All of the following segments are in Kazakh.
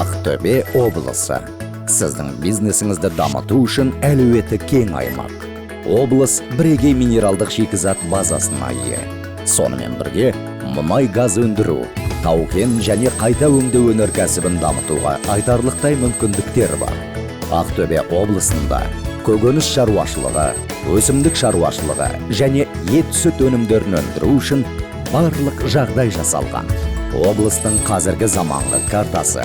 Ақтөбе облысы. Сіздің бизнесіңізді дамыту үшін әлеуеті кең аймақ. Облыс бірегей минералдық шикізат базасына ие. Сонымен бірге мұнай газ өндіру, тау-кен және қайта өңдеу өнеркәсібін дамытуға айтарлықтай мүмкіндіктер бар. Ақтөбе облысында көкөніс шаруашылығы, өсімдік шаруашылығы және ет-сүт өнімдерін өндіру үшін барлық жағдай жасалған. Облыстың қазіргі заманғы картасы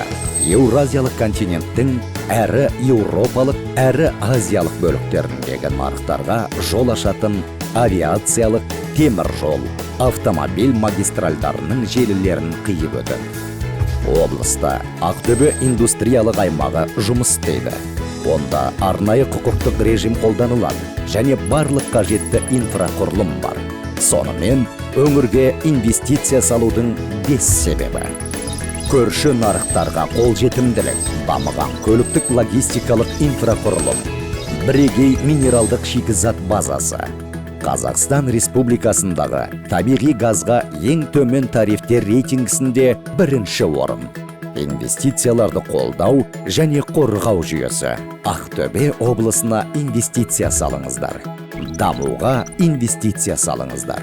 Еуразиялық континенттің әрі еуропалық, әрі азиялық бөліктеріндегі нарықтарға жол ашатын авиациялық, темір жол, автомобиль магистральдарының желілерін қиып өтеді. Облыста Ақтөбе индустриялық аймағы жұмыс істейді. Онда арнайы құқықтық режим қолданылады және барлық қажетті инфрақұрылым бар. Сонымен өңірге инвестиция салудың 5 себебі. Көрші нарықтарға қолжетімділік, дамыған көліктік логистикалық инфрақұрылым, бірегей минералдық шикізат базасы. Қазақстан Республикасындағы табиғи газға ең төмен тарифтер рейтингісінде 1-ші орын. Инвестицияларды қолдау және қорғау жүйесі. Ақтөбе облысына инвестиция салыңыздар. Дамуға инвестиция салыңыздар.